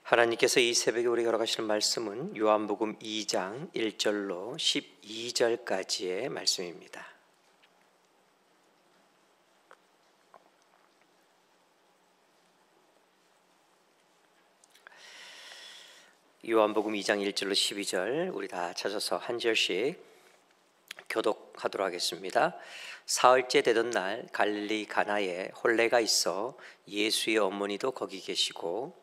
하나님께서 이 새벽에 우리에게 허락하시는 말씀은 요한복음 2장 1절로 12절까지의 말씀입니다. 요한복음 2장 1절로 12절 우리 다 찾아서 한 절씩 교독하도록 하겠습니다. 사흘째 되던 날 갈릴리 가나에 혼례가 있어 예수의 어머니도 거기 계시고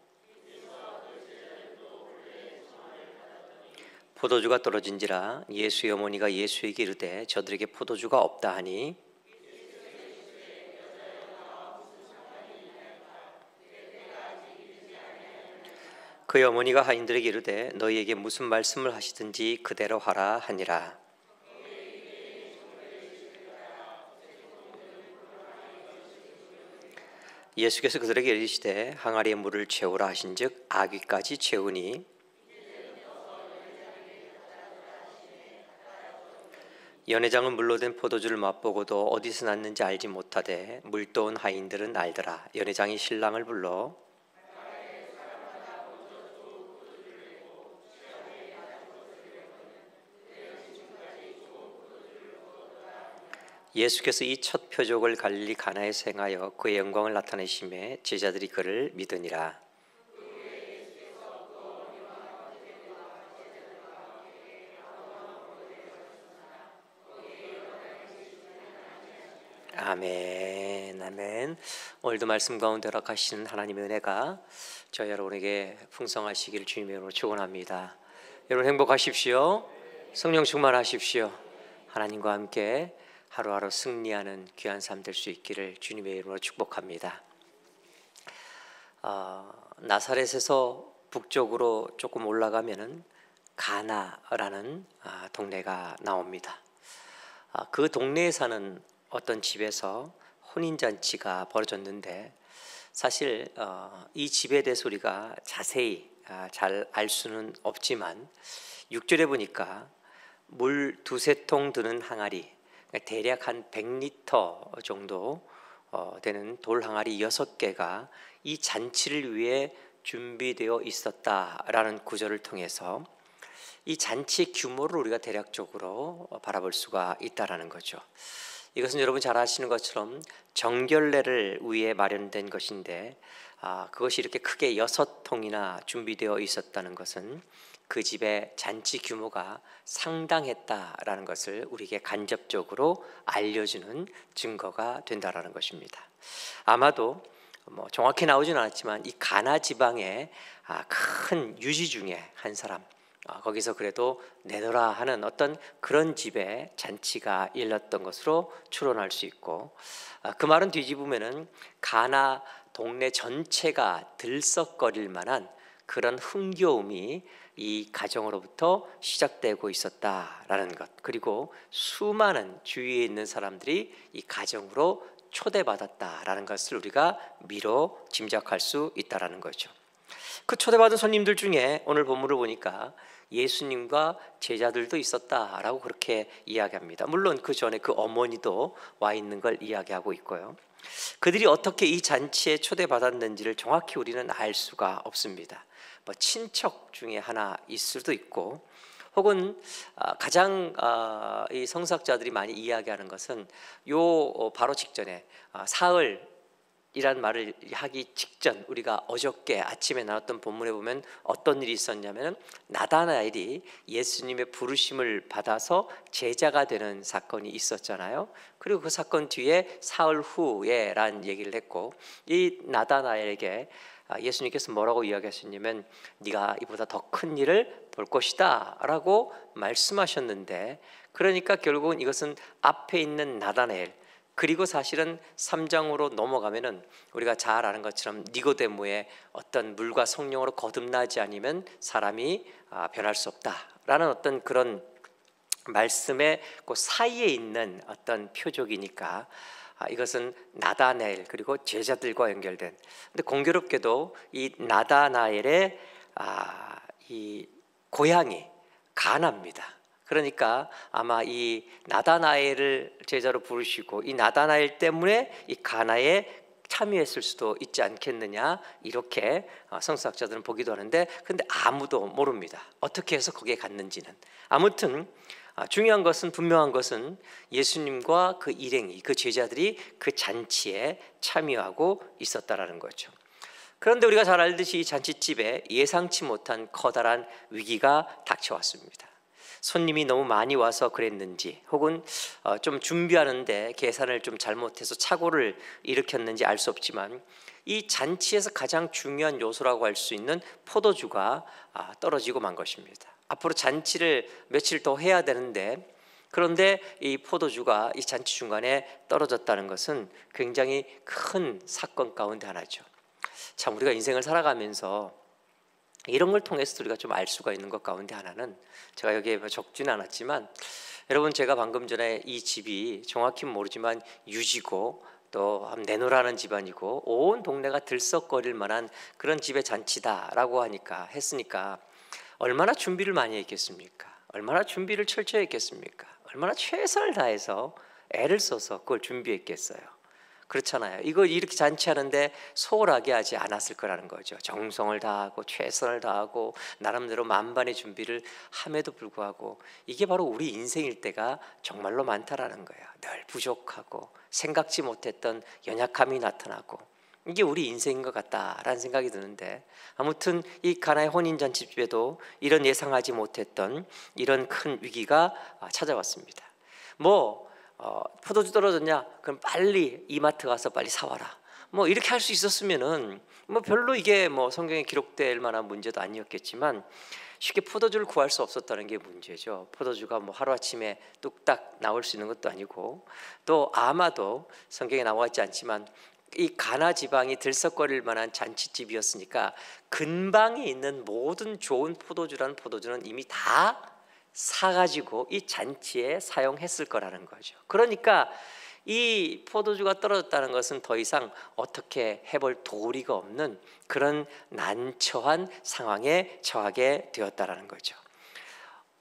포도주가 떨어진지라 예수의 어머니가 예수에게 이르되 저들에게 포도주가 없다 하니 그의 어머니가 하인들에게 이르되 너희에게 무슨 말씀을 하시든지 그대로 하라 하니라. 예수께서 그들에게 이르시되 항아리에 물을 채우라 하신즉 아귀까지 채우니 연회장은 물로 된 포도주를 맛보고도 어디서 났는지 알지 못하되 물떠온 하인들은 알더라. 연회장이 신랑을 불러 예수께서 이 첫 표적을 갈릴리 가나에서 행하여 그의 영광을 나타내심에 제자들이 그를 믿으니라. 아멘, 아멘. 오늘도 말씀 가운데 허락하시는 하나님의 은혜가 저희 여러분에게 풍성하시기를 주님의 이름으로 축원합니다. 여러분 행복하십시오. 성령 충만하십시오. 하나님과 함께 하루하루 승리하는 귀한 삶 될 수 있기를 주님의 이름으로 축복합니다. 나사렛에서 북쪽으로 조금 올라가면은 가나라는 동네가 나옵니다. 그 동네에 사는 어떤 집에서 혼인잔치가 벌어졌는데 사실 이 집에 대해서 우리가 자세히 잘 알 수는 없지만 6절에 보니까 물 두세 통 드는 항아리, 대략 한 100리터 정도 되는 돌 항아리 6개가 이 잔치를 위해 준비되어 있었다라는 구절을 통해서 이 잔치의 규모를 우리가 대략적으로 바라볼 수가 있다라는 거죠. 이것은 여러분 잘 아시는 것처럼 정결례를 위해 마련된 것인데 그것이 이렇게 크게 6통이나 준비되어 있었다는 것은 그 집의 잔치 규모가 상당했다라는 것을 우리에게 간접적으로 알려주는 증거가 된다라는 것입니다. 아마도 정확히 나오진 않았지만 이 가나 지방의 큰 유지 중에 한 사람, 거기서 그래도 내더라 하는 어떤 그런 집에 잔치가 일렀던 것으로 추론할 수 있고, 그 말은 뒤집으면은 가나 동네 전체가 들썩거릴 만한 그런 흥겨움이 이 가정으로부터 시작되고 있었다라는 것, 그리고 수많은 주위에 있는 사람들이 이 가정으로 초대받았다라는 것을 우리가 미뤄 짐작할 수 있다라는 거죠. 그 초대받은 손님들 중에 오늘 본문을 보니까 예수님과 제자들도 있었다라고 그렇게 이야기합니다. 물론 그 전에 그 어머니도 와 있는 걸 이야기하고 있고요. 그들이 어떻게 이 잔치에 초대받았는지를 정확히 우리는 알 수가 없습니다. 친척 중에 하나일 수도 있고, 혹은 가장 이 성서학자들이 많이 이야기하는 것은 요 바로 직전에 사흘이란 말을 하기 직전, 우리가 어저께 아침에 나눴던 본문에 보면 어떤 일이 있었냐면 나다나엘이 예수님의 부르심을 받아서 제자가 되는 사건이 있었잖아요. 그리고 그 사건 뒤에 사흘 후에 라는 얘기를 했고, 이 나다나엘에게 예수님께서 뭐라고 이야기하셨냐면 네가 이보다 더 큰 일을 볼 것이다 라고 말씀하셨는데, 그러니까 결국은 이것은 앞에 있는 나다나엘, 그리고 사실은 3장으로 넘어가면은 우리가 잘 아는 것처럼 니고데모의 어떤 물과 성령으로 거듭나지 않으면 사람이 변할 수 없다라는 어떤 그런 말씀의 그 사이에 있는 어떤 표적이니까 이것은 나다나엘 그리고 제자들과 연결된. 근데 공교롭게도 이 나다나엘의 이 고향이 가나입니다. 그러니까 아마 이 나다나엘을 제자로 부르시고 이 나다나엘 때문에 이 가나에 참여했을 수도 있지 않겠느냐, 이렇게 성서학자들은 보기도 하는데, 근데 아무도 모릅니다. 어떻게 해서 거기에 갔는지는. 아무튼 중요한 것은, 분명한 것은 예수님과 그 일행이, 그 제자들이 그 잔치에 참여하고 있었다라는 거죠. 그런데 우리가 잘 알듯이 이 잔치집에 예상치 못한 커다란 위기가 닥쳐왔습니다. 손님이 너무 많이 와서 그랬는지, 혹은 좀 준비하는데 계산을 좀 잘못해서 착오를 일으켰는지 알 수 없지만, 이 잔치에서 가장 중요한 요소라고 할 수 있는 포도주가 떨어지고 만 것입니다. 앞으로 잔치를 며칠 더 해야 되는데, 그런데 이 포도주가 이 잔치 중간에 떨어졌다는 것은 굉장히 큰 사건 가운데 하나죠. 참, 우리가 인생을 살아가면서 이런 걸 통해서 우리가 좀 알 수가 있는 것 가운데 하나는, 제가 여기에 적지는 않았지만, 여러분, 제가 방금 전에 이 집이 정확히는 모르지만 유지고 또 내노라는 집안이고 온 동네가 들썩거릴 만한 그런 집의 잔치다라고 했으니까 얼마나 준비를 많이 했겠습니까? 얼마나 준비를 철저히 했겠습니까? 얼마나 최선을 다해서 애를 써서 그걸 준비했겠어요. 그렇잖아요. 이거 이렇게 잔치하는데 소홀하게 하지 않았을 거라는 거죠. 정성을 다하고 최선을 다하고 나름대로 만반의 준비를 함에도 불구하고, 이게 바로 우리 인생일 때가 정말로 많다라는 거예요. 늘 부족하고 생각지 못했던 연약함이 나타나고, 이게 우리 인생인 것 같다라는 생각이 드는데, 아무튼 이 가나의 혼인잔치집에도 이런 예상하지 못했던 이런 큰 위기가 찾아왔습니다. 포도주 떨어졌냐? 그럼 빨리 이마트 가서 빨리 사와라. 이렇게 할 수 있었으면은 별로 이게 성경에 기록될 만한 문제도 아니었겠지만, 쉽게 포도주를 구할 수 없었다는 게 문제죠. 포도주가 하루아침에 뚝딱 나올 수 있는 것도 아니고, 또 아마도 성경에 나와 있지 않지만 이 가나 지방이 들썩거릴 만한 잔치집이었으니까 근방에 있는 모든 좋은 포도주라는 포도주는 이미 다 사가지고 이 잔치에 사용했을 거라는 거죠. 그러니까 이 포도주가 떨어졌다는 것은 더 이상 어떻게 해볼 도리가 없는 그런 난처한 상황에 처하게 되었다라는 거죠.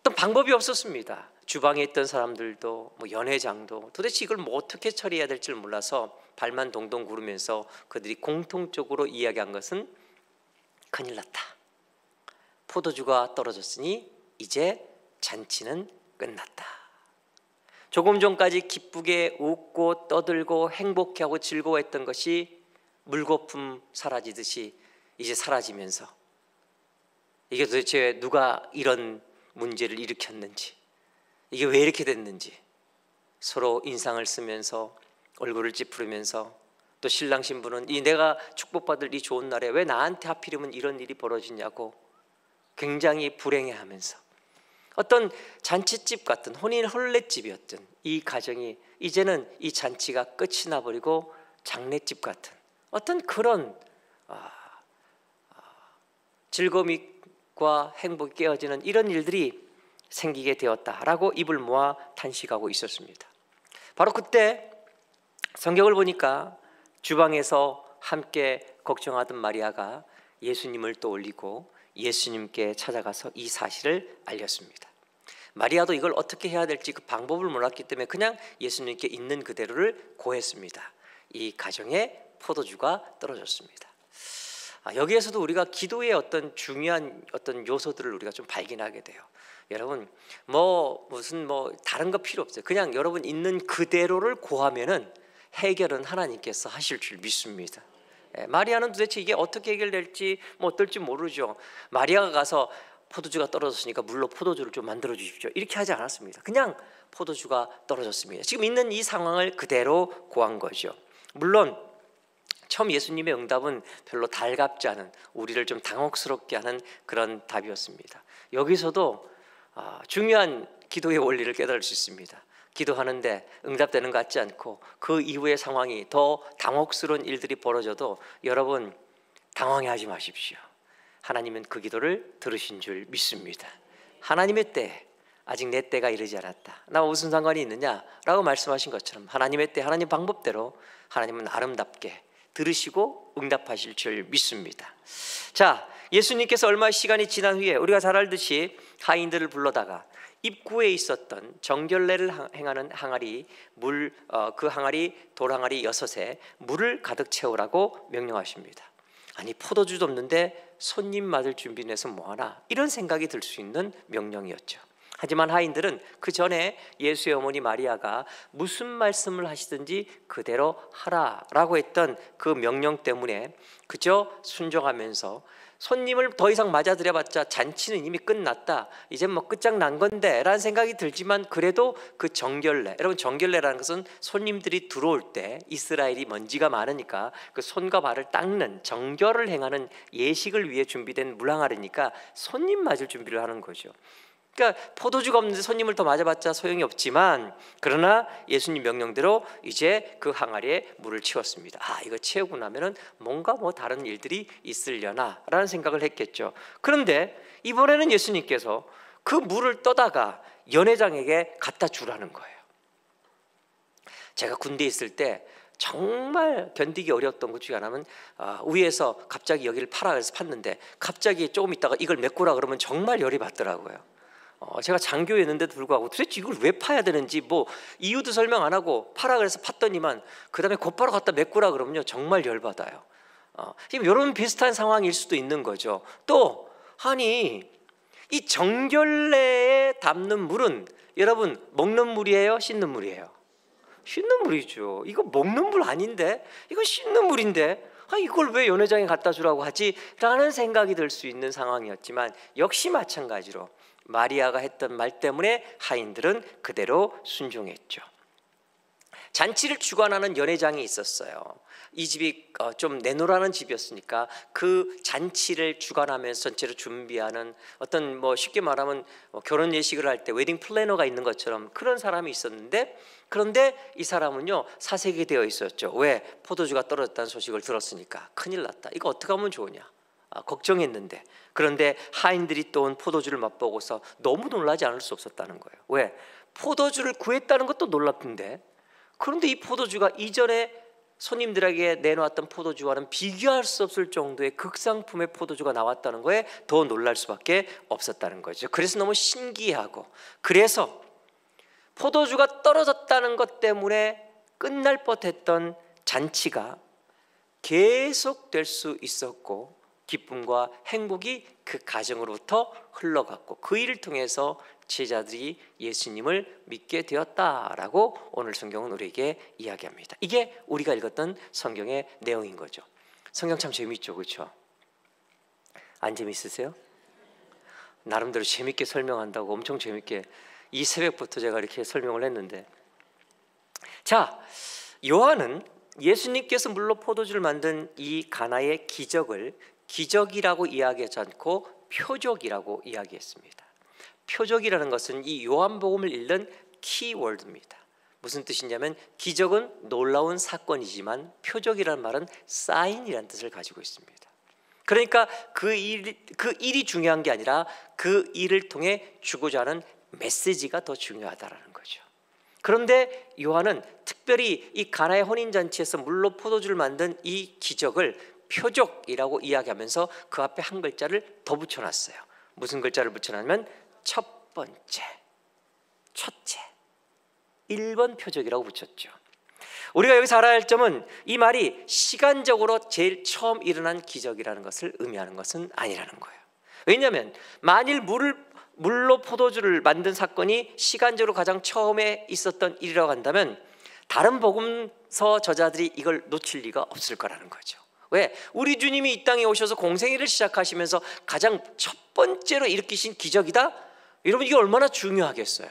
어떤 방법이 없었습니다. 주방에 있던 사람들도 연회장도 도대체 이걸 어떻게 처리해야 될지 몰라서 발만 동동 구르면서 그들이 공통적으로 이야기한 것은, 큰일 났다. 포도주가 떨어졌으니 이제 잔치는 끝났다. 조금 전까지 기쁘게 웃고 떠들고 행복해하고 즐거워했던 것이 물거품 사라지듯이 이제 사라지면서, 이게 도대체 누가 이런 문제를 일으켰는지, 이게 왜 이렇게 됐는지 서로 인상을 쓰면서 얼굴을 찌푸리면서, 또 신랑 신부는 이 내가 축복받을 이 좋은 날에 왜 나한테 하필이면 이런 일이 벌어지냐고 굉장히 불행해하면서, 어떤 잔치집 같은 혼인 혼례집이었던 이 가정이 이제는 이 잔치가 끝이 나버리고 장례집 같은 그런 즐거움과 행복이 깨어지는 이런 일들이 생기게 되었다라고 입을 모아 탄식하고 있었습니다. 바로 그때 성경을 보니까 주방에서 함께 걱정하던 마리아가 예수님을 떠올리고 예수님께 찾아가서 이 사실을 알렸습니다. 마리아도 이걸 어떻게 해야 될지 그 방법을 몰랐기 때문에 그냥 예수님께 있는 그대로를 고했습니다. 이 가정에 포도주가 떨어졌습니다. 여기에서도 우리가 기도의 어떤 중요한 어떤 요소들을 우리가 좀 발견하게 돼요. 여러분 무슨 다른 거 필요 없어요. 그냥 여러분 있는 그대로를 고하면은 해결은 하나님께서 하실 줄 믿습니다. 마리아는 도대체 이게 어떻게 해결될지 어떨지 모르죠. 마리아가 가서 포도주가 떨어졌으니까 물로 포도주를 좀 만들어 주십시오, 이렇게 하지 않았습니다. 그냥 포도주가 떨어졌습니다. 지금 있는 이 상황을 그대로 고한 거죠. 물론 처음 예수님의 응답은 별로 달갑지 않은, 우리를 좀 당혹스럽게 하는 그런 답이었습니다. 여기서도 중요한 기도의 원리를 깨달을 수 있습니다. 기도하는데 응답되는 것 같지 않고 그 이후의 상황이 더 당혹스러운 일들이 벌어져도 여러분 당황해하지 마십시오. 하나님은 그 기도를 들으신 줄 믿습니다. 하나님의 때, 아직 내 때가 이르지 않았다, 나와 무슨 상관이 있느냐라고 말씀하신 것처럼 하나님의 때, 하나님 방법대로 하나님은 아름답게 들으시고 응답하실 줄 믿습니다. 자, 예수님께서 얼마 시간이 지난 후에 우리가 잘 알듯이 하인들을 불러다가 입구에 있었던 정결례를 행하는 항아리 그 항아리 돌 항아리 6에 물을 가득 채우라고 명령하십니다. 아니 포도주도 없는데 손님 맞을 준비는 해서 뭐하나, 이런 생각이 들 수 있는 명령이었죠. 하지만 하인들은 그 전에 예수의 어머니 마리아가 무슨 말씀을 하시든지 그대로 하라라고 했던 그 명령 때문에 그저 순종하면서 손님을 더 이상 맞아들여봤자 잔치는 이미 끝났다, 이제 뭐 끝장난 건데 라는 생각이 들지만, 그래도 그 정결례, 여러분 정결례라는 것은 손님들이 들어올 때 이스라엘이 먼지가 많으니까 그 손과 발을 닦는 정결을 행하는 예식을 위해 준비된 물항아리니까 손님 맞을 준비를 하는 거죠. 그러니까 포도주가 없는데 손님을 더 맞아봤자 소용이 없지만, 그러나 예수님 명령대로 이제 그 항아리에 물을 채웠습니다. 이거 채우고 나면은 뭔가 뭐 다른 일들이 있으려나 라는 생각을 했겠죠. 그런데 이번에는 예수님께서 그 물을 떠다가 연회장에게 갖다 주라는 거예요. 제가 군대에 있을 때 정말 견디기 어려웠던 것 중에 하나는 위에서 갑자기 여기를 파라 그래서 팠는데 갑자기 조금 있다가 이걸 메꾸라 그러면 정말 열이 받더라고요. 제가 장교였는데도 불구하고 도대체 이걸 왜 파야 되는지 뭐 이유도 설명 안 하고 파라 그래서 팠더니만 그 다음에 곧바로 갖다 메꾸라 그러면요 정말 열받아요. 지금 이런 비슷한 상황일 수도 있는 거죠. 또 아니 이 정결례에 담는 물은 여러분 먹는 물이에요? 씻는 물이에요? 씻는 물이죠. 이거 먹는 물 아닌데? 이거 씻는 물인데? 이걸 왜 연회장에 갖다 주라고 하지? 라는 생각이 들 수 있는 상황이었지만, 역시 마찬가지로 마리아가 했던 말 때문에 하인들은 그대로 순종했죠. 잔치를 주관하는 연회장이 있었어요. 이 집이 좀 내노라는 집이었으니까 그 잔치를 주관하면서 전체로 준비하는 어떤 뭐 쉽게 말하면 결혼 예식을 할 때 웨딩 플래너가 있는 것처럼 그런 사람이 있었는데, 그런데 이 사람은요 사색이 되어 있었죠. 왜? 포도주가 떨어졌다는 소식을 들었으니까 큰일 났다, 이거 어떻게 하면 좋으냐 걱정했는데, 그런데 하인들이 또 온 포도주를 맛보고서 너무 놀라지 않을 수 없었다는 거예요. 왜? 포도주를 구했다는 것도 놀랍던데, 그런데 이 포도주가 이전에 손님들에게 내놓았던 포도주와는 비교할 수 없을 정도의 극상품의 포도주가 나왔다는 거에 더 놀랄 수밖에 없었다는 거죠. 그래서 너무 신기하고, 그래서 포도주가 떨어졌다는 것 때문에 끝날 뻔했던 잔치가 계속될 수 있었고, 기쁨과 행복이 그 가정으로부터 흘러갔고, 그 일을 통해서 제자들이 예수님을 믿게 되었다라고 오늘 성경은 우리에게 이야기합니다. 이게 우리가 읽었던 성경의 내용인 거죠. 성경 참 재밌죠, 그렇죠? 안 재밌으세요? 나름대로 재밌게 설명한다고 엄청 재밌게 이 새벽부터 제가 이렇게 설명을 했는데, 자, 요한은 예수님께서 물로 포도주를 만든 이 가나의 기적을 기적이라고 이야기하지 않고 표적이라고 이야기했습니다. 표적이라는 것은 이 요한복음을 읽는 키워드입니다. 무슨 뜻이냐면 기적은 놀라운 사건이지만 표적이라는 말은 사인이라는 뜻을 가지고 있습니다. 그러니까 그 일이 중요한 게 아니라 그 일을 통해 주고자 하는 메시지가 더 중요하다라는 거죠. 그런데 요한은 특별히 이 가나의 혼인잔치에서 물로 포도주를 만든 이 기적을 표적이라고 이야기하면서 그 앞에 한 글자를 더 붙여놨어요. 무슨 글자를 붙여놨냐면 첫 번째, 첫째, 1번 표적이라고 붙였죠. 우리가 여기서 알아야 할 점은 이 말이 시간적으로 제일 처음 일어난 기적이라는 것을 의미하는 것은 아니라는 거예요. 왜냐하면 만일 물로 포도주를 만든 사건이 시간적으로 가장 처음에 있었던 일이라고 한다면 다른 복음서 저자들이 이걸 놓칠 리가 없을 거라는 거죠. 왜? 우리 주님이 이 땅에 오셔서 공생애를 시작하시면서 가장 첫 번째로 일으키신 기적이다? 여러분 이게 얼마나 중요하겠어요.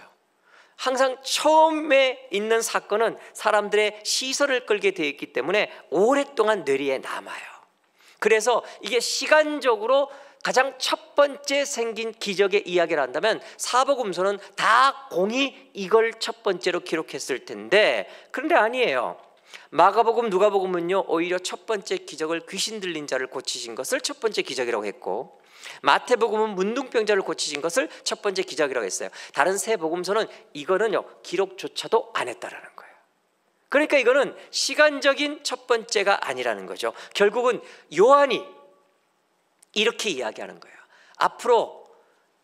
항상 처음에 있는 사건은 사람들의 시선을 끌게 되어 있기 때문에 오랫동안 뇌리에 남아요. 그래서 이게 시간적으로 가장 첫 번째 생긴 기적의 이야기를 한다면 사복음서는 다 공히 이걸 첫 번째로 기록했을 텐데, 그런데 아니에요. 마가복음, 누가복음은요 오히려 첫 번째 기적을 귀신 들린 자를 고치신 것을 첫 번째 기적이라고 했고, 마태복음은 문둥병자를 고치신 것을 첫 번째 기적이라고 했어요. 다른 세 복음서는 이거는요 기록조차도 안 했다라는 거예요. 그러니까 이거는 시간적인 첫 번째가 아니라는 거죠. 결국은 요한이 이렇게 이야기하는 거예요. 앞으로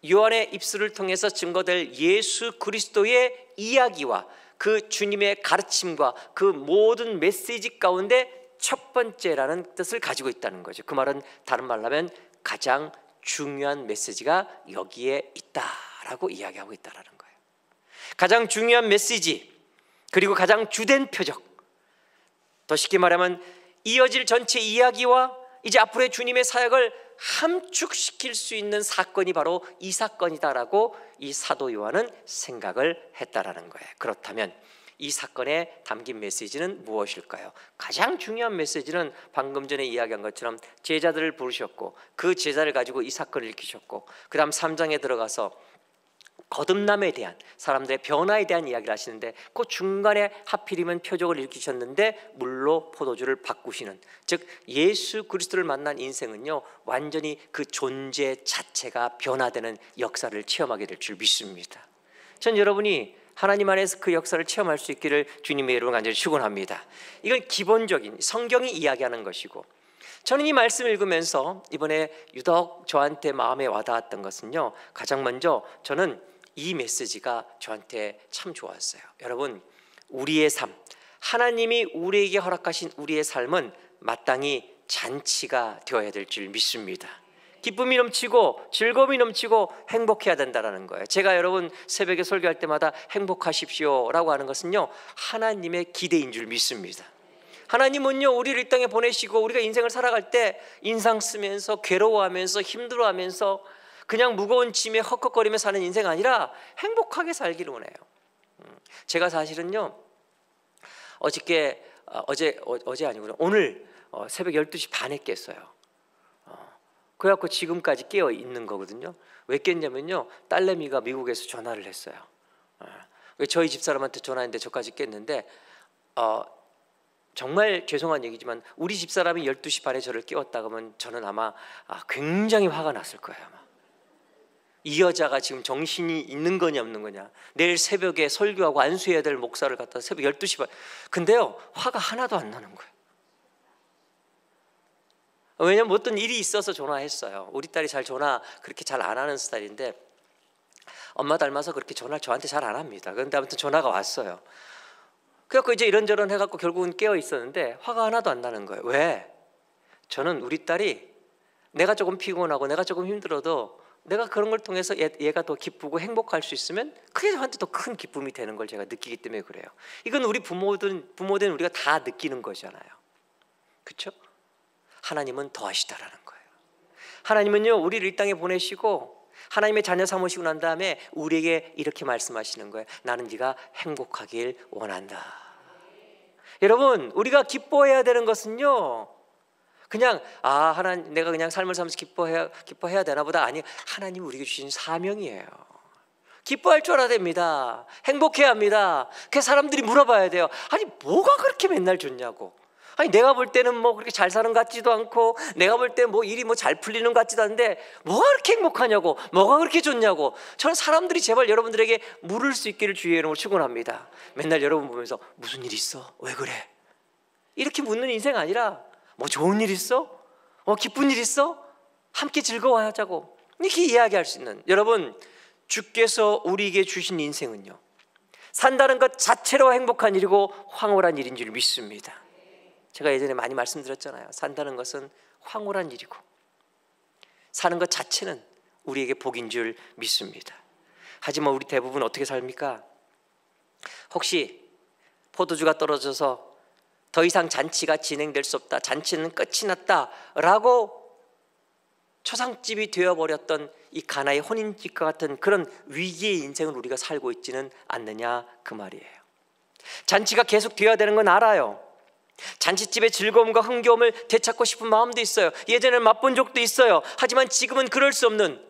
요한의 입술을 통해서 증거될 예수 그리스도의 이야기와 그 주님의 가르침과 그 모든 메시지 가운데 첫 번째라는 뜻을 가지고 있다는 거죠. 그 말은 다른 말로 하면 가장 중요한 메시지가 여기에 있다라고 이야기하고 있다는 거예요. 가장 중요한 메시지, 그리고 가장 주된 표적, 더 쉽게 말하면 이어질 전체 이야기와 이제 앞으로의 주님의 사역을 함축시킬 수 있는 사건이 바로 이 사건이다라고 이 사도 요한은 생각을 했다라는 거예요. 그렇다면 이 사건에 담긴 메시지는 무엇일까요? 가장 중요한 메시지는 방금 전에 이야기한 것처럼 제자들을 부르셨고 그 제자를 가지고 이 사건을 일으키셨고, 그 다음 3장에 들어가서 거듭남에 대한, 사람들의 변화에 대한 이야기를 하시는데 그 중간에 하필이면 표적을 일으키셨는데 물로 포도주를 바꾸시는, 즉 예수 그리스도를 만난 인생은요 완전히 그 존재 자체가 변화되는 역사를 체험하게 될 줄 믿습니다. 전 여러분이 하나님 안에서 그 역사를 체험할 수 있기를 주님의 이름으로 간절히 축원합니다. 이건 기본적인 성경이 이야기하는 것이고, 저는 이 말씀을 읽으면서 이번에 유독 저한테 마음에 와닿았던 것은요, 가장 먼저 저는 이 메시지가 저한테 참 좋았어요. 여러분, 우리의 삶, 하나님이 우리에게 허락하신 우리의 삶은 마땅히 잔치가 되어야 될 줄 믿습니다. 기쁨이 넘치고 즐거움이 넘치고 행복해야 된다는 거예요. 제가 여러분 새벽에 설교할 때마다 행복하십시오 라고 하는 것은요 하나님의 기대인 줄 믿습니다. 하나님은요 우리를 이 땅에 보내시고 우리가 인생을 살아갈 때 인상 쓰면서 괴로워하면서 힘들어하면서 그냥 무거운 짐에 헉헉거리며 사는 인생 아니라 행복하게 살기를 원해요. 제가 사실은요 어제 아니구나, 오늘 새벽 12시 반에 깼어요. 그래갖고 지금까지 깨어 있는 거거든요. 왜 깼냐면요, 딸내미가 미국에서 전화를 했어요. 저희 집사람한테 전화했는데 저까지 깼는데 정말 죄송한 얘기지만 우리 집사람이 12시 반에 저를 깨웠다 그러면 저는 아마 굉장히 화가 났을 거예요. 아마. 이 여자가 지금 정신이 있는 거냐 없는 거냐, 내일 새벽에 설교하고 안수해야 될 목사를 갖다 새벽 12시 반, 근데요 화가 하나도 안 나는 거예요. 왜냐면 어떤 일이 있어서 전화했어요. 우리 딸이 잘 전화 그렇게 잘 안 하는 스타일인데 엄마 닮아서 그렇게 전화를 저한테 잘 안 합니다. 그런데 아무튼 전화가 왔어요. 그래갖고 이제 이런저런 해갖고 결국은 깨어 있었는데 화가 하나도 안 나는 거예요. 왜? 저는 우리 딸이 내가 조금 피곤하고 내가 조금 힘들어도 내가 그런 걸 통해서 얘가 더 기쁘고 행복할 수 있으면 그게 저한테 더 큰 기쁨이 되는 걸 제가 느끼기 때문에 그래요. 이건 우리 부모된 우리가 다 느끼는 거잖아요. 그렇죠? 하나님은 더 하시다라는 거예요. 하나님은요 우리를 이 땅에 보내시고 하나님의 자녀 삼으시고 난 다음에 우리에게 이렇게 말씀하시는 거예요. 나는 네가 행복하길 원한다. 여러분, 우리가 기뻐해야 되는 것은요 그냥 하나님 내가 그냥 삶을 살면서 기뻐해야 되나 보다, 아니, 하나님 우리에게 주신 사명이에요. 기뻐할 줄 알아야 됩니다. 행복해야 합니다. 그래서 사람들이 물어봐야 돼요. 아니 뭐가 그렇게 맨날 좋냐고. 아니 내가 볼 때는 뭐 그렇게 잘 사는 것 같지도 않고 내가 볼 때 뭐 일이 뭐 잘 풀리는 것 같지도 않은데 뭐가 그렇게 행복하냐고, 뭐가 그렇게 좋냐고. 저는 사람들이 제발 여러분들에게 물을 수 있기를 주의 이름으로 축원합니다. 맨날 여러분 보면서 무슨 일 있어? 왜 그래? 이렇게 묻는 인생 아니라 뭐 좋은 일 있어? 기쁜 일 있어? 함께 즐거워하자고 이렇게 이야기할 수 있는, 여러분 주께서 우리에게 주신 인생은요 산다는 것 자체로 행복한 일이고 황홀한 일인 줄 믿습니다. 제가 예전에 많이 말씀드렸잖아요. 산다는 것은 황홀한 일이고 사는 것 자체는 우리에게 복인 줄 믿습니다. 하지만 우리 대부분 어떻게 삽니까? 혹시 포도주가 떨어져서 더 이상 잔치가 진행될 수 없다, 잔치는 끝이 났다 라고 초상집이 되어버렸던 이 가나의 혼인집과 같은 그런 위기의 인생을 우리가 살고 있지는 않느냐 그 말이에요. 잔치가 계속 되어야 되는 건 알아요. 잔치집의 즐거움과 흥겨움을 되찾고 싶은 마음도 있어요. 예전에는 맛본 적도 있어요. 하지만 지금은 그럴 수 없는,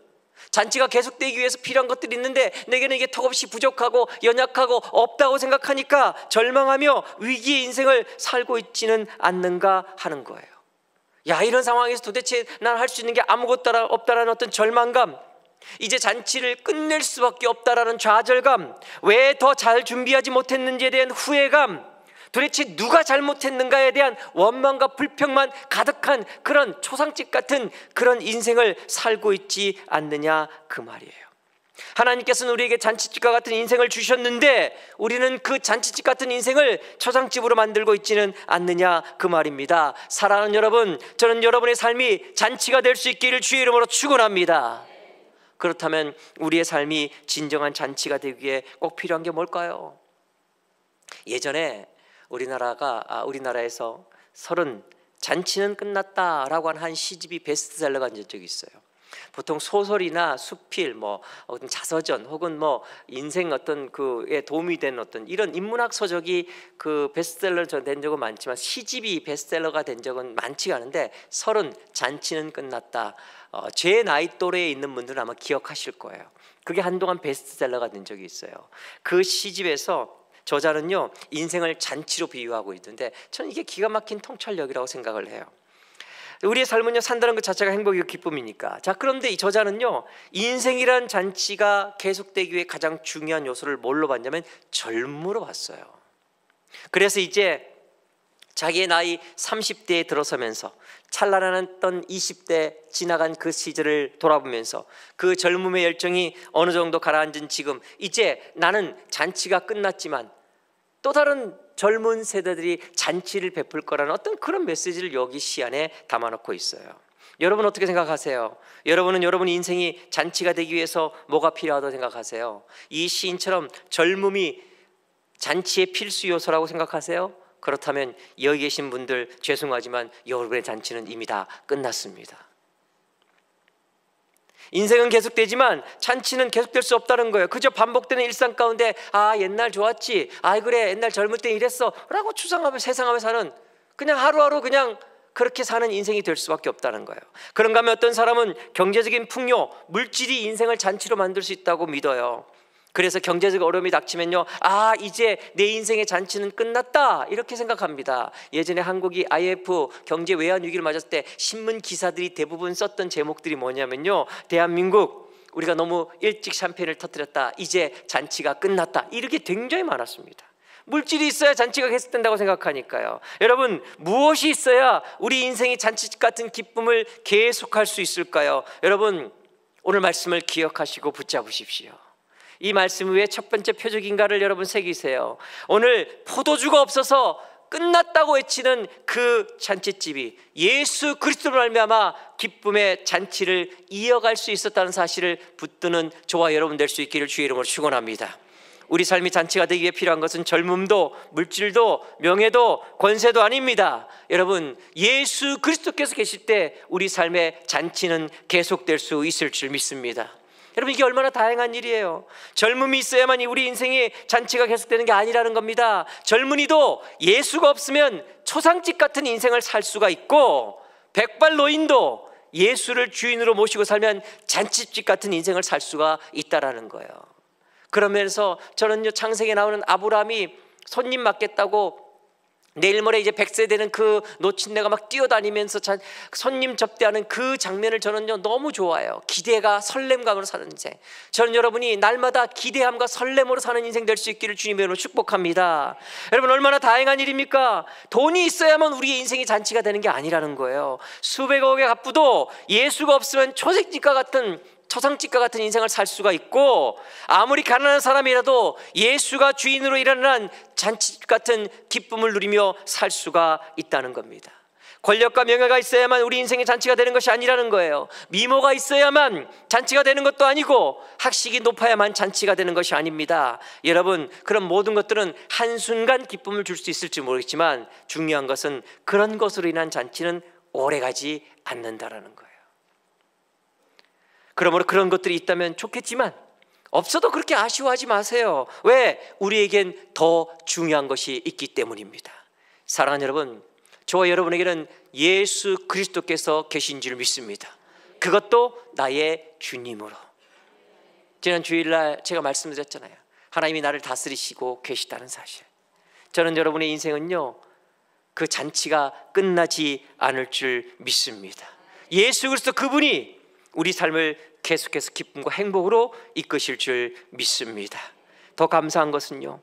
잔치가 계속되기 위해서 필요한 것들이 있는데 내게는 이게 턱없이 부족하고 연약하고 없다고 생각하니까 절망하며 위기의 인생을 살고 있지는 않는가 하는 거예요. 이런 상황에서 도대체 난 할 수 있는 게 아무것도 없다라는 어떤 절망감, 이제 잔치를 끝낼 수밖에 없다라는 좌절감, 왜 더 잘 준비하지 못했는지에 대한 후회감, 도대체 누가 잘못했는가에 대한 원망과 불평만 가득한 그런 초상집 같은 그런 인생을 살고 있지 않느냐 그 말이에요. 하나님께서는 우리에게 잔치집과 같은 인생을 주셨는데 우리는 그 잔치집 같은 인생을 초상집으로 만들고 있지는 않느냐 그 말입니다. 사랑하는 여러분, 저는 여러분의 삶이 잔치가 될 수 있기를 주의 이름으로 축원합니다. 그렇다면 우리의 삶이 진정한 잔치가 되기 위해 꼭 필요한 게 뭘까요? 예전에 우리나라에서 30 잔치는 끝났다라고 하는 한 시집이 베스트셀러가 된 적이 있어요. 보통 소설이나 수필, 어떤 자서전 혹은 인생 어떤 그에 도움이 되는 어떤 이런 인문학 서적이 그 베스트셀러 된 적은 많지만 시집이 베스트셀러가 된 적은 많지가 않은데 30 잔치는 끝났다. 제 나이 또래에 있는 분들은 아마 기억하실 거예요. 그게 한동안 베스트셀러가 된 적이 있어요. 그 시집에서 저자는요 인생을 잔치로 비유하고 있는데 저는 이게 기가 막힌 통찰력이라고 생각을 해요. 우리의 삶은요 산다는 것 자체가 행복이고 기쁨이니까. 자, 그런데 이 저자는요 인생이란 잔치가 계속되기 위해 가장 중요한 요소를 뭘로 봤냐면 젊음으로 봤어요. 그래서 이제 자기의 나이 30대에 들어서면서 찬란했던 20대 지나간 그 시절을 돌아보면서 그 젊음의 열정이 어느 정도 가라앉은 지금, 이제 나는 잔치가 끝났지만 또 다른 젊은 세대들이 잔치를 베풀 거라는 어떤 그런 메시지를 여기 시 안에 담아놓고 있어요. 여러분 어떻게 생각하세요? 여러분은 여러분 인생이 잔치가 되기 위해서 뭐가 필요하다고 생각하세요? 이 시인처럼 젊음이 잔치의 필수 요소라고 생각하세요? 그렇다면 여기 계신 분들 죄송하지만 여러분의 잔치는 이미 다 끝났습니다. 인생은 계속되지만 잔치는 계속될 수 없다는 거예요. 그저 반복되는 일상 가운데 옛날 좋았지, 그래 옛날 젊을 때 이랬어 라고 추상하며 세상하며 사는, 그냥 하루하루 그냥 그렇게 사는 인생이 될 수밖에 없다는 거예요. 그런가 하면 어떤 사람은 경제적인 풍요, 물질이 인생을 잔치로 만들 수 있다고 믿어요. 그래서 경제적 어려움이 닥치면요 이제 내 인생의 잔치는 끝났다 이렇게 생각합니다. 예전에 한국이 IMF 경제 외환 위기를 맞았을 때 신문 기사들이 대부분 썼던 제목들이 뭐냐면요 대한민국 우리가 너무 일찍 샴페인을 터뜨렸다, 이제 잔치가 끝났다, 이렇게 굉장히 많았습니다. 물질이 있어야 잔치가 계속된다고 생각하니까요. 여러분 무엇이 있어야 우리 인생이 잔치 같은 기쁨을 계속할 수 있을까요? 여러분 오늘 말씀을 기억하시고 붙잡으십시오. 이 말씀 위에 첫 번째 표적인가를 여러분 새기세요. 오늘 포도주가 없어서 끝났다고 외치는 그 잔치집이 예수 그리스도로 말미암아 기쁨의 잔치를 이어갈 수 있었다는 사실을 붙드는 저와 여러분 될 수 있기를 주의 이름으로 축원합니다. 우리 삶이 잔치가 되기 위해 필요한 것은 젊음도 물질도 명예도 권세도 아닙니다. 여러분 예수 그리스도께서 계실 때 우리 삶의 잔치는 계속될 수 있을 줄 믿습니다. 여러분 이게 얼마나 다행한 일이에요. 젊음이 있어야만 우리 인생의 잔치가 계속되는 게 아니라는 겁니다. 젊은이도 예수가 없으면 초상집 같은 인생을 살 수가 있고, 백발노인도 예수를 주인으로 모시고 살면 잔치집 같은 인생을 살 수가 있다라는 거예요. 그러면서 저는요 창세기에 나오는 아브라함이 손님 맡겠다고 내일 모레 이제 100세 되는 그 노친네가 막 뛰어다니면서 손님 접대하는 그 장면을 저는요 너무 좋아해요. 기대가 설렘감으로 사는 인생. 저는 여러분이 날마다 기대함과 설렘으로 사는 인생 될 수 있기를 주님의 이름으로 축복합니다. 여러분 얼마나 다행한 일입니까? 돈이 있어야만 우리의 인생이 잔치가 되는 게 아니라는 거예요. 수백억의 갑부도 예수가 없으면 초상집과 같은 인생을 살 수가 있고, 아무리 가난한 사람이라도 예수가 주인으로 일어난 잔치집 같은 기쁨을 누리며 살 수가 있다는 겁니다. 권력과 명예가 있어야만 우리 인생의 잔치가 되는 것이 아니라는 거예요. 미모가 있어야만 잔치가 되는 것도 아니고, 학식이 높아야만 잔치가 되는 것이 아닙니다. 여러분 그런 모든 것들은 한순간 기쁨을 줄 수 있을지 모르겠지만 중요한 것은 그런 것으로 인한 잔치는 오래가지 않는다라는 거예요. 그러므로 그런 것들이 있다면 좋겠지만 없어도 그렇게 아쉬워하지 마세요. 왜? 우리에겐 더 중요한 것이 있기 때문입니다. 사랑하는 여러분, 저와 여러분에게는 예수 그리스도께서 계신 줄 믿습니다. 그것도 나의 주님으로. 지난 주일날 제가 말씀드렸잖아요. 하나님이 나를 다스리시고 계시다는 사실. 저는 여러분의 인생은요 그 잔치가 끝나지 않을 줄 믿습니다. 예수 그리스도 그분이 우리 삶을 계속해서 기쁨과 행복으로 이끄실 줄 믿습니다. 더 감사한 것은요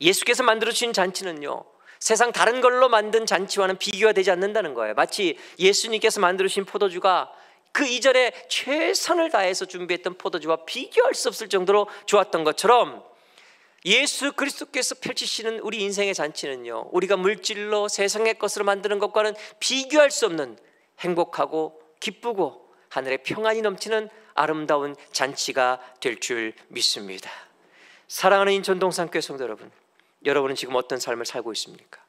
예수께서 만들어 주신 잔치는요, 세상 다른 걸로 만든 잔치와는 비교가 되지 않는다는 거예요. 마치 예수님께서 만들어 주신 포도주가 그 이전에 최선을 다해서 준비했던 포도주와 비교할 수 없을 정도로 좋았던 것처럼, 예수 그리스도께서 펼치시는 우리 인생의 잔치는요, 우리가 물질로 세상의 것으로 만드는 것과는 비교할 수 없는 행복하고 기쁘고 하늘의 평안이 넘치는 아름다운 잔치가 될 줄 믿습니다. 사랑하는 인천동산교회 성도 여러분, 여러분은 지금 어떤 삶을 살고 있습니까?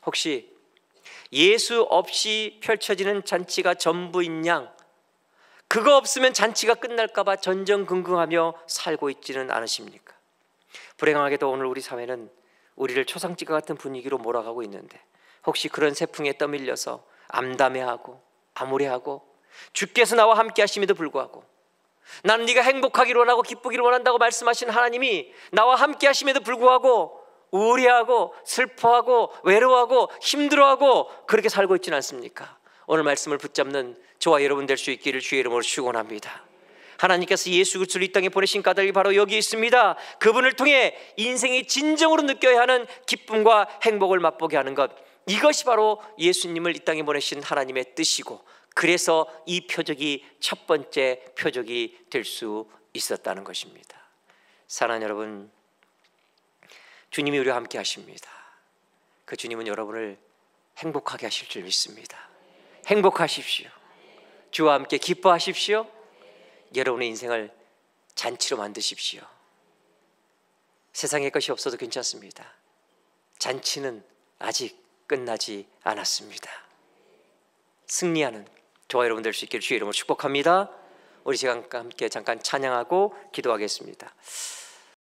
혹시 예수 없이 펼쳐지는 잔치가 전부인 양, 그거 없으면 잔치가 끝날까 봐 전전긍긍하며 살고 있지는 않으십니까? 불행하게도 오늘 우리 사회는 우리를 초상집과 같은 분위기로 몰아가고 있는데, 혹시 그런 세풍에 떠밀려서 암담해하고 암울해하고 주께서 나와 함께 하심에도 불구하고, 나는 네가 행복하기를 원하고 기쁘기를 원한다고 말씀하신 하나님이 나와 함께 하심에도 불구하고 우울해하고 슬퍼하고 외로워하고 힘들어하고 그렇게 살고 있지는 않습니까? 오늘 말씀을 붙잡는 저와 여러분 될 수 있기를 주의 이름으로 축원합니다. 하나님께서 예수 그리스도를 이 땅에 보내신 까닭이 바로 여기 있습니다. 그분을 통해 인생이 진정으로 느껴야 하는 기쁨과 행복을 맛보게 하는 것, 이것이 바로 예수님을 이 땅에 보내신 하나님의 뜻이고, 그래서 이 표적이 첫 번째 표적이 될 수 있었다는 것입니다. 사랑하는 여러분, 주님이 우리와 함께 하십니다. 그 주님은 여러분을 행복하게 하실 줄 믿습니다. 행복하십시오. 주와 함께 기뻐하십시오. 여러분의 인생을 잔치로 만드십시오. 세상에 것이 없어도 괜찮습니다. 잔치는 아직 끝나지 않았습니다. 승리하는 저와 여러분 될 수 있기를 주의 이름으로 축복합니다. 우리 시간과 함께 잠깐 찬양하고 기도하겠습니다.